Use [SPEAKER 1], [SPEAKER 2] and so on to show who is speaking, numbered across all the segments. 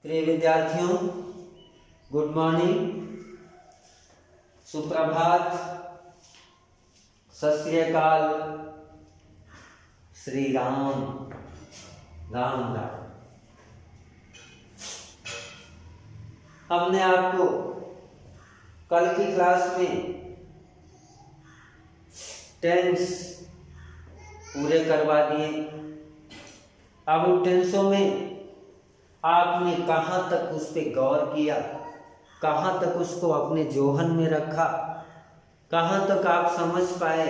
[SPEAKER 1] प्रिय विद्यार्थियों, good morning, सुप्रभात, सत श्री अकाल, श्री राम राम राम। हमने आपको कल की क्लास में टेंस पूरे करवा दिए। अब उन टेंसों में आपने कहाँ तक उस पर गौर किया, कहाँ तक उसको अपने जोहन में रखा, कहाँ तक आप समझ पाए।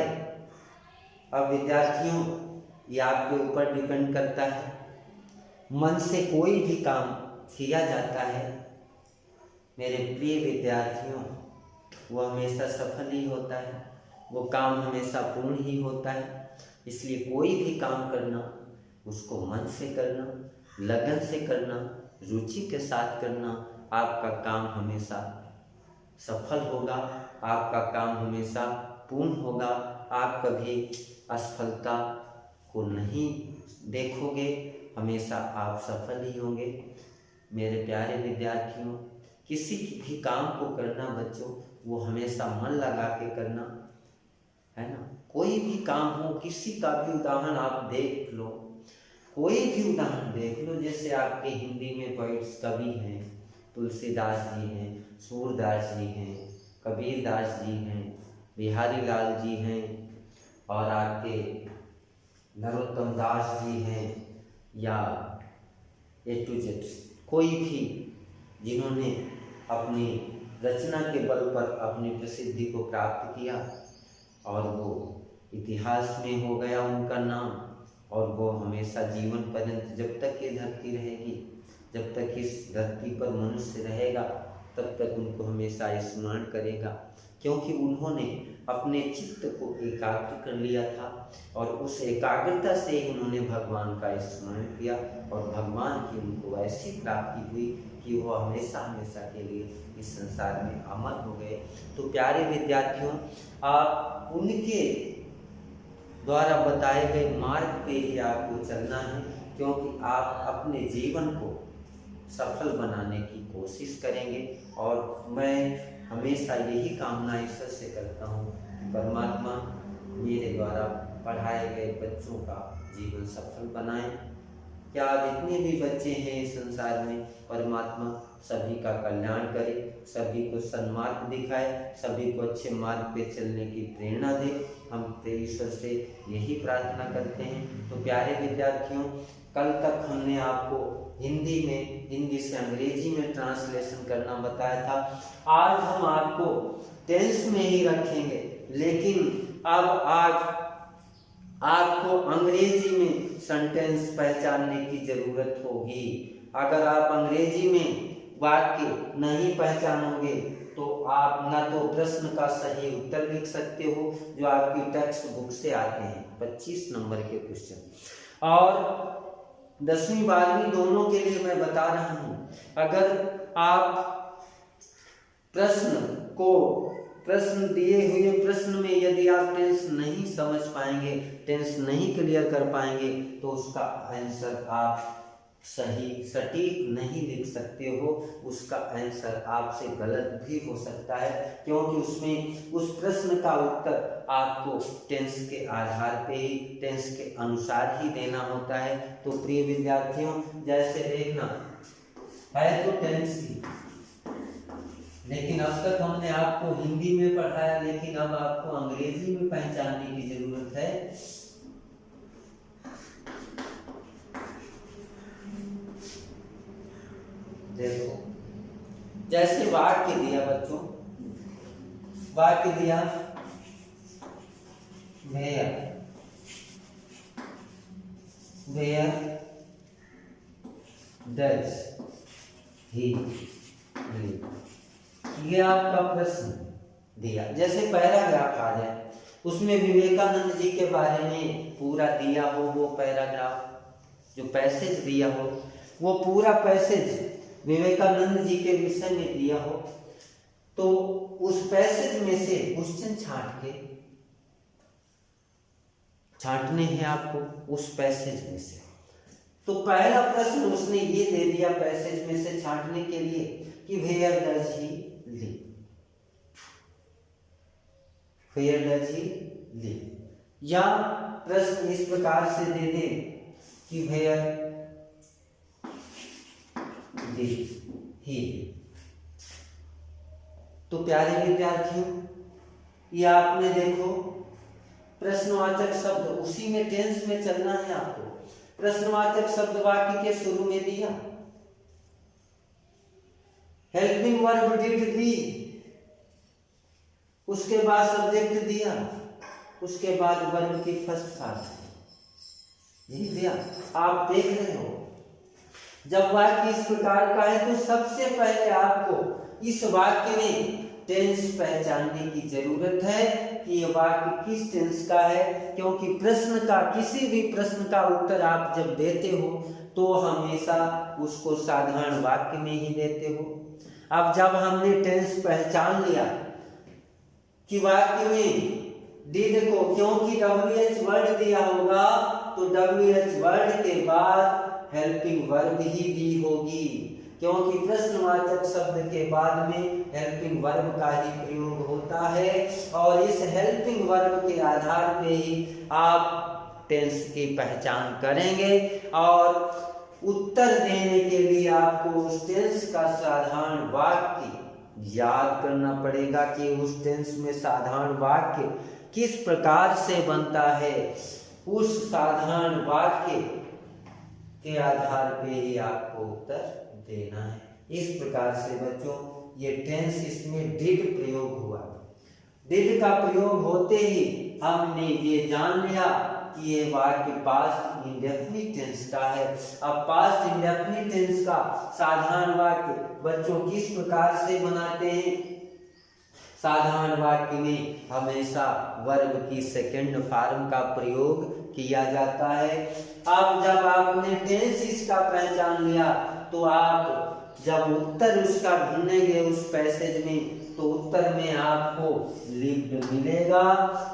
[SPEAKER 1] अब विद्यार्थियों, ये आपके ऊपर डिपेंड करता है। मन से कोई भी काम किया जाता है मेरे प्रिय विद्यार्थियों, वो हमेशा सफल ही होता है, वो काम हमेशा पूर्ण ही होता है। इसलिए कोई भी काम करना, उसको मन से करना, लगन से करना, रुचि के साथ करना, आपका काम हमेशा सफल होगा, आपका काम हमेशा पूर्ण होगा। आप कभी असफलता को नहीं देखोगे, हमेशा आप सफल ही होंगे। मेरे प्यारे विद्यार्थियों, किसी भी काम को करना बच्चों, वो हमेशा मन लगा के करना है ना। कोई भी काम हो, किसी का भी उदाहरण आप देख लो, कोई भी उदाहरण देख लो। जैसे आपके हिंदी में पोइट्स कवि हैं, तुलसीदास जी हैं, सूरदास जी हैं, कबीरदास जी हैं, बिहारी लाल जी हैं, और आपके नरोत्तम दास जी हैं, या ए टू जेड कोई भी जिन्होंने अपनी रचना के बल पर अपनी प्रसिद्धि को प्राप्त किया, और वो इतिहास में हो गया उनका नाम, और वो हमेशा जीवन पर्यंत, जब तक ये धरती रहेगी, जब तक इस धरती पर मनुष्य रहेगा, तब तक उनको हमेशा स्मरण करेगा। क्योंकि उन्होंने अपने चित्त को एकाग्र कर लिया था, और उस एकाग्रता से ही उन्होंने भगवान का स्मरण किया, और भगवान की उनको ऐसी प्राप्ति हुई कि वो हमेशा हमेशा के लिए इस संसार में अमर हो गए। तो प्यारे विद्यार्थियों, आप उनके द्वारा बताए गए मार्ग पे ही आपको चलना है, क्योंकि आप अपने जीवन को सफल बनाने की कोशिश करेंगे। और मैं हमेशा यही कामना ईश्वर से करता हूँ कि परमात्मा मेरे द्वारा पढ़ाए गए बच्चों का जीवन सफल बनाए। क्या जितने भी बच्चे हैं इस संसार में, परमात्मा सभी का कल्याण करे, सभी को सन्मार्ग दिखाए, सभी को अच्छे मार्ग पे चलने की प्रेरणा दे। हम ईश्वर से यही प्रार्थना करते हैं। तो प्यारे विद्यार्थियों, कल तक हमने आपको हिंदी से अंग्रेजी में ट्रांसलेशन करना बताया था। आज हम आपको टेंस में ही रखेंगे, लेकिन अब आज आपको अंग्रेजी में सेंटेंस पहचानने की जरूरत होगी। अगर आप अंग्रेजी में वाक्य नहीं पहचानोगे तो आप ना तो प्रश्न का सही उत्तर लिख सकते हो, जो आपकी टेक्स्ट बुक से आते हैं 25 नंबर के क्वेश्चन, और 10वीं 12वीं दोनों के लिए मैं बता रहा हूं। अगर आप प्रश्न दिए हुए प्रश्न में यदि आप टेंस नहीं समझ पाएंगे, टेंस नहीं क्लियर कर पाएंगे, तो उसका आंसर आप सही सटीक नहीं लिख सकते हो, उसका आंसर आपसे गलत भी हो सकता है, क्योंकि उसमें उस प्रश्न का उत्तर आपको टेंस के आधार पे ही, टेंस के अनुसार ही देना होता है। तो प्रिय विद्यार्थियों, जैसे देखना है तो टेंस ही, लेकिन अब तक हमने आपको हिंदी में पढ़ाया, लेकिन अब आपको अंग्रेजी में पहचानने की जरूरत है। देखो, जैसे वाक्य दिया बच्चों, वाक्य दिया वेयर डज ही लिव, ये आपका प्रश्न दिया। जैसे पैराग्राफ आ जाए, उसमें विवेकानंद जी के बारे में पूरा दिया हो, वो पैराग्राफ, जो पैसेज दिया हो, वो पूरा पैसेज विवेकानंद जी के विषय में दिया हो, तो उस पैसेज में से क्वेश्चन छांटने हैं आपको उस पैसेज में से। तो पहला प्रश्न उसने ये दे दिया पैसेज में से छांटने के लिए कि where does he live, where does he live. या प्रश्न इस प्रकार से दे दे कि वेयर डिड ही। तो प्यारे विद्यार्थियों, ये आपने देखो प्रश्नवाचक शब्द उसी में टेंस में चलना है आपको। प्रश्नवाचक शब्द वाक्य के शुरू में दिया, हेल्पिंग वर्ब डिड दी, उसके बाद सब्जेक्ट दिया, उसके बाद वर्ब की फर्स्ट पार्ट यही दिया। आप देख रहे हो जब वाक्य इस प्रकार का है तो सबसे पहले आपको इस वाक्य में टेंस पहचानने की जरूरत है कि ये वाक्य किस टेंस का है, क्योंकि प्रश्न का किसी भी प्रश्न का उत्तर आप जब देते हो तो हमेशा उसको साधारण वाक्य में ही देते हो। अब जब हमने टेंस पहचान लिया कि वाक्य में डिड को क्योंकि WH वर्ड दिया होगा तो WH वर्ड के बाद हेल्पिंग वर्ब ही दी होगी, क्योंकि प्रश्नवाचक शब्द के बाद में हेल्पिंग वर्ब का ही प्रयोग होता है और इस हेल्पिंग वर्ब के आधार पे ही आप टेंस की पहचान करेंगे और उत्तर देने के लिए आपको उस टेंस का साधारण वाक्य याद करना पड़ेगा कि उस टेंस में साधारण वाक्य किस प्रकार से बनता है। उस साधारण वाक्य के आधार पे ही आपको उत्तर देना है। इस प्रकार से बच्चों ये टेंस इसमें डिड प्रयोग हुआ। डिड का प्रयोग होते ही हमने ये जान लिया कि ये वाक्य पास्ट इंडेफिनिट टेंस का है। अब पास्ट इंडेफिनिट टेंस का साधारण वाक्य बच्चों किस प्रकार से बनाते हैं? साधारण वाक्य में हमेशा वर्ब की सेकंड फॉर्म का प्रयोग किया जाता है। अब जब आपने टेंस इसका पहचान लिया तो आप जब उत्तर उसका ढूंढेंगे उस पैसेज में तो उत्तर में आपको लिव्ड मिलेगा,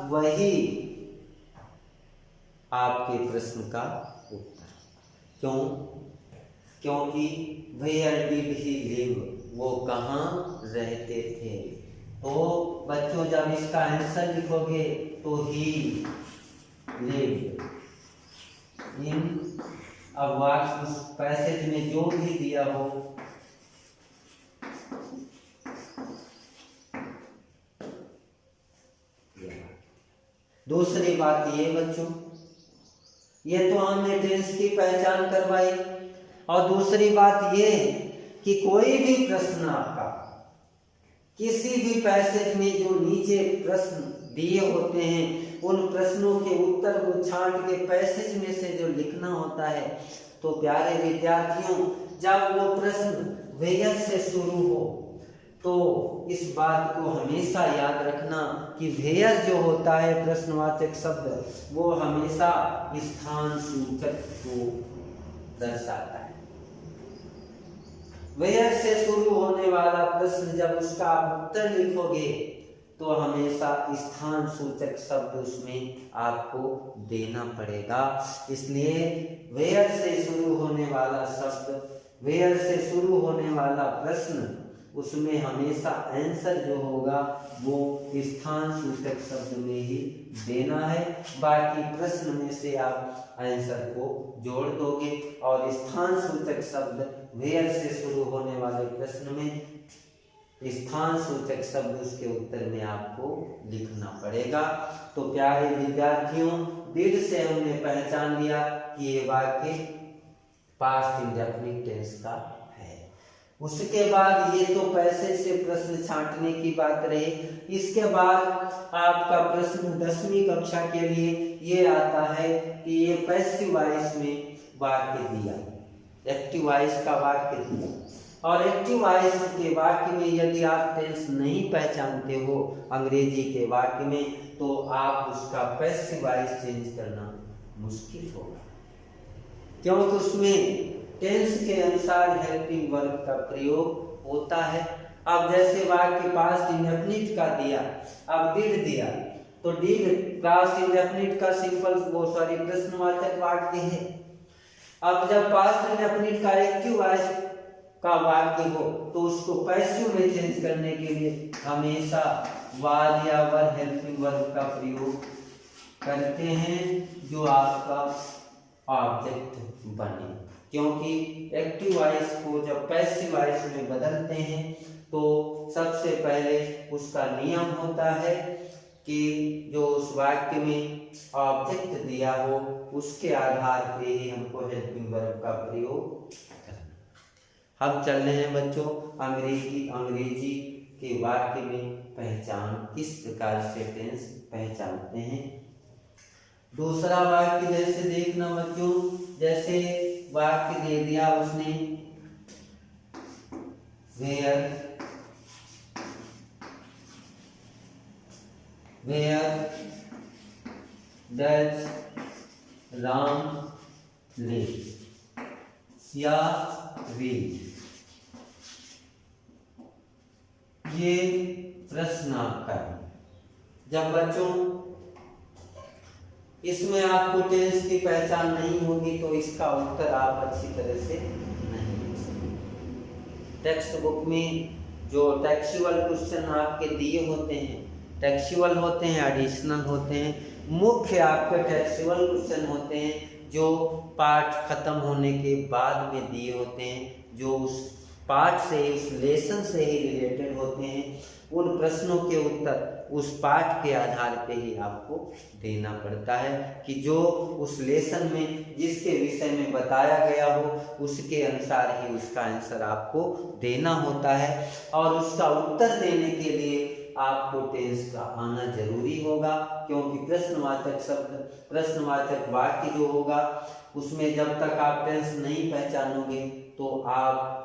[SPEAKER 1] वही आपके प्रश्न का उत्तर। क्यों? क्योंकि वेयर डिड ही लिव, वो कहाँ रहते थे। तो बच्चों जब इसका आंसर लिखोगे तो ही लिव्ड इन, अब वाक्य उस पैसेज में जो भी दिया हो दूसरी बात ये बच्चों, ये तो हमने टेंस की पहचान करवाई और दूसरी बात ये कि कोई भी प्रश्न आपका किसी भी पैसेज में जो नीचे प्रश्न दिए होते हैं उन प्रश्नों के उत्तर को छांट के पैसेज में से जो लिखना होता है, तो प्यारे विद्यार्थियों जब वो प्रश्न वेयर से शुरू हो तो इस बात को हमेशा याद रखना कि वेयर जो होता है प्रश्नवाचक शब्द वो हमेशा स्थान सूचक को दर्शाता है। वेयर से शुरू होने वाला प्रश्न जब उसका आप उत्तर लिखोगे तो हमेशा स्थान सूचक शब्द उसमें आपको देना पड़ेगा। इसलिए वेयर से शुरू होने वाला शब्द, वेयर से शुरू होने वाला प्रश्न, उसमें हमेशा आंसर जो होगा वो स्थान सूचक शब्द में ही देना है। बाकी प्रश्न में से आप आंसर को जोड़ दोगे और स्थान सूचक शब्द वेयर से शुरू होने वाले प्रश्न में स्थान सूचक शब्द उसके उत्तर में आपको लिखना पड़ेगा। तो प्यारे विद्यार्थियों डिड से हमने पहचान लिया कि ये वाक्य पास्ट इंडेफिनिट टेंस का है। उसके बाद ये तो पैसेज से प्रश्न छांटने की बात रही। इसके बाद आपका प्रश्न 10वीं कक्षा के लिए ये आता है कि ये पैसिव वॉइस में वाक्य दिया, एक्टिव वॉइस का वाक्य दिया और एक्टिव वॉइस के वाक्य में यदि आप टेंस नहीं पहचानते हो अंग्रेजी के वाक्य में तो आप उसका पैसिव वॉइस चेंज करना मुश्किल होगा, क्योंकि उसमें टेंस के अनुसार हेल्पिंग वर्ब का प्रयोग होता है। अब जैसे वाक्य पास्ट इंडेफिनिट का दिया, अब डिड दिया तो डिड पास्ट इंडेफिनिट का सिंपल प्रश्नवाचक वाक्य है। अब जब पास्ट इंडेफिनिट का एक्टिव वॉइस का वाक्य हो तो उसको पैसिव में चेंज करने के लिए हमेशा वाज या वर हेल्पिंग वर्ब का प्रयोग करते हैं जो आपका ऑब्जेक्ट बने, क्योंकि एक्टिव वॉइस को जब पैसिव वॉइस में बदलते हैं तो सबसे पहले उसका नियम होता है कि जो उस वाक्य में ऑब्जेक्ट दिया हो उसके आधार पे ही हमको हेल्पिंग वर्ब का प्रयोग करना। हम चल रहे हैं बच्चों अंग्रेजी के वाक्य में पहचान, किस प्रकार से टेंस पहचानते हैं। दूसरा वाक्य जैसे देखना बच्चों, जैसे वाक्य दे दिया उसने वेयर डज राम लिव या रीड, ये प्रश्न आपका है। जब बच्चों इसमें आपको टेंस की पहचान नहीं होगी तो इसका उत्तर आप अच्छी तरह से नहीं लिख सकते। टेक्स्ट बुक में जो टेक्सुअल क्वेश्चन आपके दिए होते हैं, टेक्सुअल होते हैं, एडिशनल होते हैं। मुख्य आपके टेक्सुअल क्वेश्चन होते हैं जो पाठ खत्म होने के बाद में दिए होते हैं, जो उस पाठ से, उस लेसन से ही रिलेटेड होते हैं। उन प्रश्नों के उत्तर उस पाठ के आधार पे ही आपको देना पड़ता है कि जो उस लेसन में जिसके विषय में बताया गया हो उसके अनुसार ही उसका आंसर आपको देना होता है। और उसका उत्तर देने के लिए आपको टेंस का आना जरूरी होगा, क्योंकि प्रश्नवाचक शब्द, प्रश्नवाचक वाक्य जो होगा उसमें जब तक आप टेंस नहीं पहचानोगे तो आप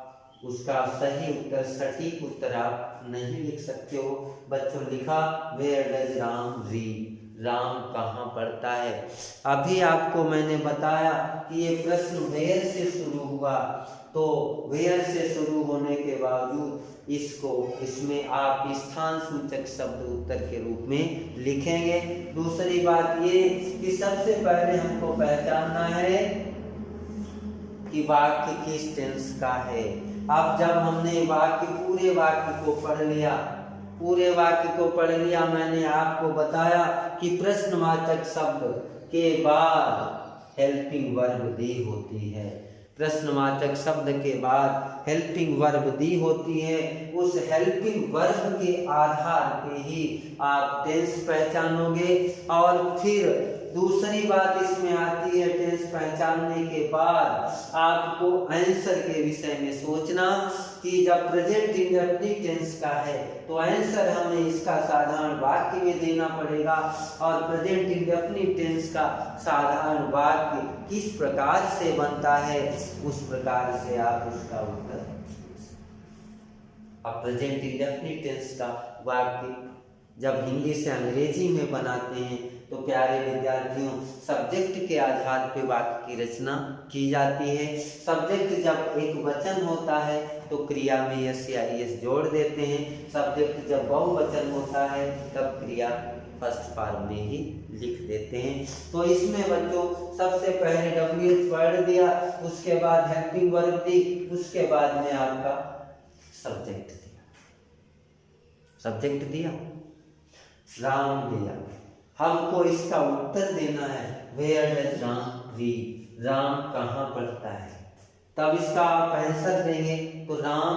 [SPEAKER 1] उसका सही उत्तर, सटीक उत्तर आप नहीं लिख सकते हो। बच्चों लिखा where does Ram read, Ram कहाँ पढ़ता है। अभी आपको मैंने बताया कि ये प्रश्न वेयर से शुरू हुआ, तो वेयर से शुरू होने के बावजूद इसमें आप स्थान सूचक शब्द उत्तर के रूप में लिखेंगे। दूसरी बात ये कि सबसे पहले हमको पहचानना है कि वाक्य किस टेंस का है। अब जब हमने पूरे वाक्य को पढ़ लिया, मैंने आपको बताया कि प्रश्नवाचक शब्द के बाद हेल्पिंग वर्ब दी होती है। प्रश्नवाचक शब्द के बाद हेल्पिंग वर्ब दी होती है। उस हेल्पिंग वर्ब के आधार पे ही आप टेंस पहचानोगे। और फिर दूसरी बात इसमें आती है, टेंस पहचानने के बाद आपको आंसर के विषय में सोचना कि जब प्रेजेंट इंडेफिनिट टेंस का है तो आंसर हमें इसका साधारण वाक्य में देना पड़ेगा, और प्रेजेंट इंडेफिनिट टेंस का साधारण वाक्य किस प्रकार से बनता है उस प्रकार से आप उसका उत्तर। अब प्रेजेंट इंडेफिनिट टेंस का वाक्य जब हिंदी से अंग्रेजी में बनाते हैं तो प्यारे विद्यार्थियों सब्जेक्ट के आधार पर वाक्य की रचना की जाती है। सब्जेक्ट जब एक वचन होता है तो क्रिया में यस या ईएस जोड़ देते हैं। सब्जेक्ट जब बहुवचन होता है तब क्रिया फर्स्ट फॉर्म में ही लिख देते हैं। तो इसमें बच्चों सबसे पहले WH वर्ड दिया, उसके बाद हेल्पिंग वर्ब दी, उसके बाद में आपका सब्जेक्ट दिया राम दिया। हमको इसका उत्तर देना है where does Ram read, Ram कहाँ पढ़ता है। तब इसका आप आंसर देंगे तो Ram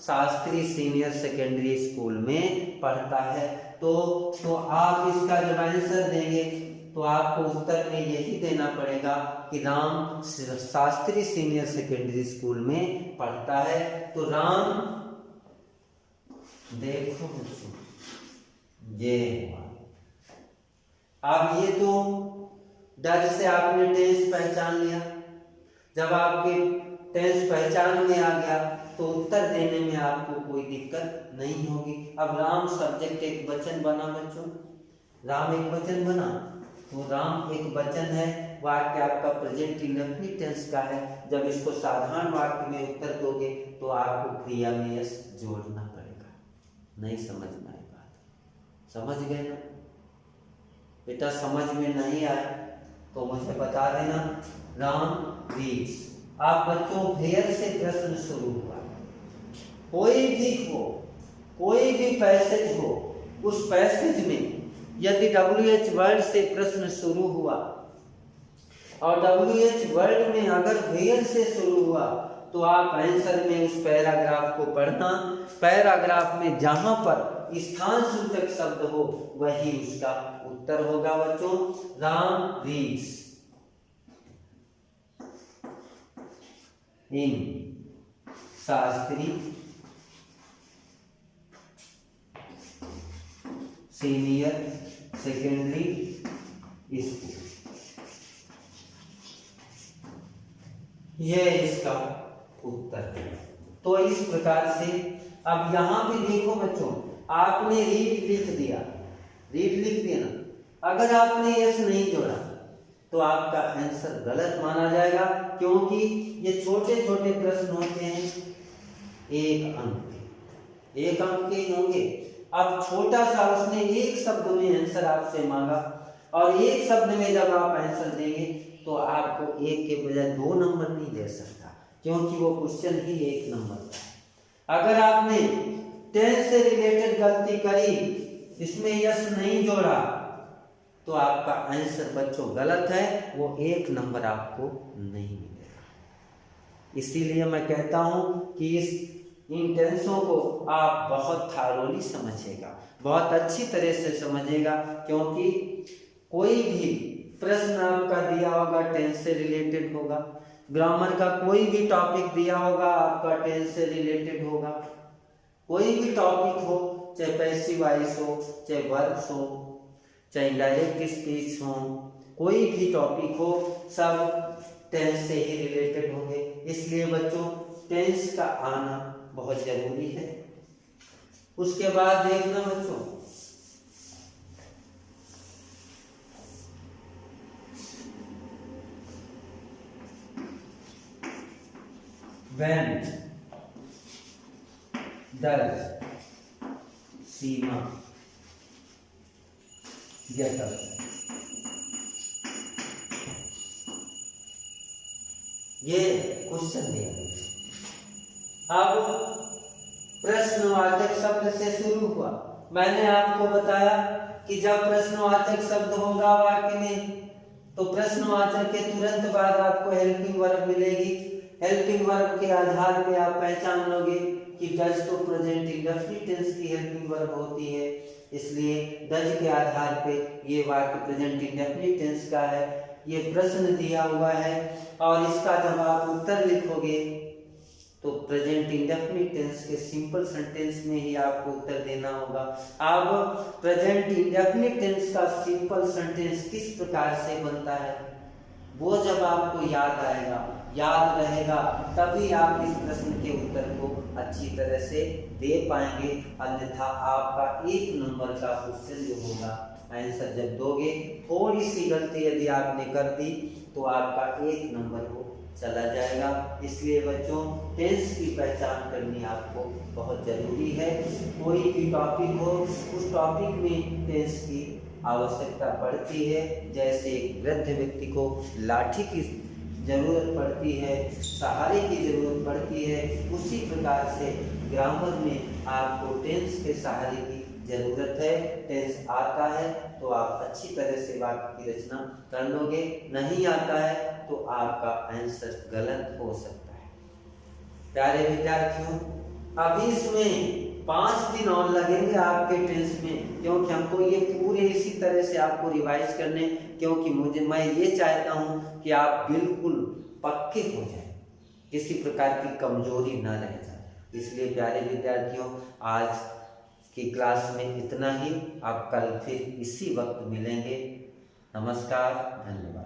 [SPEAKER 1] Shastri senior secondary school में पढ़ता है। तो आप इसका जब आंसर देंगे तो आपको उत्तर में यही देना पड़ेगा कि Ram Shastri senior secondary school में पढ़ता है। तो राम देखो ये अब ये तो डज से आपने टेंस पहचान लिया। जब आपके टेंस पहचान में आ गया तो उत्तर देने में आपको कोई दिक्कत नहीं होगी। अब राम सब्जेक्ट एक वचन बना बच्चों, राम एक वचन बना, तो राम एक वचन है, वाक्य आपका प्रेजेंट इंडेफिनिट टेंस का है। जब इसको साधारण वाक्य में उत्तर दोगे तो आपको क्रिया में यस जोड़ना पड़ेगा। नहीं समझ में आई बात? समझ गए ना बेटा? समझ में नहीं आए तो मुझे बता देना। राम रीड्स। आप बच्चों वेयर से प्रश्न शुरू हुआ, कोई भी हो, कोई भी पैसेज हो, उस पैसेज में यदि WH वर्ड से प्रश्न शुरू हुआ और WH वर्ड में अगर वेयर से शुरू हुआ तो आप आंसर में उस पैराग्राफ को पढ़ना। पैराग्राफ में जहां पर स्थान सूचक शब्द हो वही उसका उत्तर होगा बच्चों। राम रीड्स इन शास्त्री सीनियर सेकेंडरी स्कूल, यह इसका उत्तर है। तो इस प्रकार से अब यहां भी देखो बच्चों, आपने रीड लिख दिया, रीड लिख दिया ना, अगर आपने यस नहीं जोड़ा तो आपका आंसर गलत माना जाएगा, क्योंकि ये छोटे छोटे प्रश्न होते हैं, एक अंक के ही होंगे। अब छोटा सा उसने एक शब्द में आंसर आपसे मांगा और एक शब्द में जब आप आंसर देंगे तो आपको एक के बजाय 2 नंबर नहीं दे सकता, क्योंकि वो क्वेश्चन ही 1 नंबर का है। अगर आपने टेंस से रिलेटेड गलती करी, इसमें यस नहीं जोड़ा, तो आपका आंसर बच्चों गलत है, वो 1 नंबर आपको नहीं मिलेगा। इसीलिए मैं कहता हूं कि इन टेंसों को आप बहुत थारोली समझिएगा, बहुत अच्छी तरह से समझिएगा, क्योंकि कोई भी प्रश्न आपका दिया होगा टेंस से रिलेटेड होगा, ग्रामर का कोई भी टॉपिक दिया होगा आपका टेंस से रिलेटेड होगा, कोई भी टॉपिक हो, चाहे पैसिव वॉइस हो, चाहे वर्ब्स हो, चाहे डायरेक्ट स्पीच हो, कोई भी टॉपिक हो, सब टेंस से ही रिलेटेड होंगे। इसलिए बच्चों टेंस का आना बहुत जरूरी है। उसके बाद देखना बच्चों, when does Seema get up, ये क्वेश्चन दिया गया। अब प्रश्नवाचक शब्द से शुरू हुआ। मैंने आपको बताया कि जब प्रश्नवाचक शब्द होगा वाक्य में तो प्रश्नवाचक के तुरंत बाद आपको हेल्पिंग वर्ब मिलेगी। हेल्पिंग वर्ब के आधार पे आप पहचान लोगे कि डज तो प्रेजेंट इंडेफिनिट टेंस की हेल्पिंग वर्ब होती है, इसलिए डज के आधार पे ये वाक्य प्रेजेंट इंडेफिनिट टेंस का है। ये प्रश्न दिया हुआ है और इसका जब आप उत्तर लिखोगे तो प्रेजेंट इंडेफिनिट टेंस के सिंपल सेंटेंस में ही आपको उत्तर देना होगा। अब प्रेजेंट इंडेफिनिट टेंस का सिंपल सेंटेंस किस प्रकार से बनता है वो जब आपको याद आएगा, याद रहेगा, तभी आप इस प्रश्न के उत्तर को अच्छी तरह से दे पाएंगे। अन्यथा आपका 1 नंबर का क्वेश्चन जो होगा आंसर जब दोगे, थोड़ी सी गलती यदि आपने कर दी तो आपका 1 नंबर को चला जाएगा। इसलिए बच्चों टेंस की पहचान करनी आपको बहुत जरूरी है। कोई भी टॉपिक हो उस टॉपिक में टेंस की आवश्यकता पड़ती है। जैसे एक वृद्ध व्यक्ति को लाठी की जरूरत पड़ती है, सहारे की जरूरत पड़ती है, उसी प्रकार से ग्रामर में आपको टेंस के सहारे की जरूरत है। टेंस आता है तो आप अच्छी तरह से वाक्य की रचना कर लोगे, नहीं आता है तो आपका आंसर गलत हो सकता है। प्यारे विद्यार्थियों, अभी इसमें 5 दिन और लगेंगे आपके टेंस में, क्योंकि हमको ये पूरे इसी तरह से आपको रिवाइज करने, क्योंकि मैं ये चाहता हूँ कि आप बिल्कुल पक्के हो जाएं, किसी प्रकार की कमजोरी ना रह जाए। इसलिए प्यारे विद्यार्थियों, आज की क्लास में इतना ही। आप कल फिर इसी वक्त मिलेंगे। नमस्कार, धन्यवाद।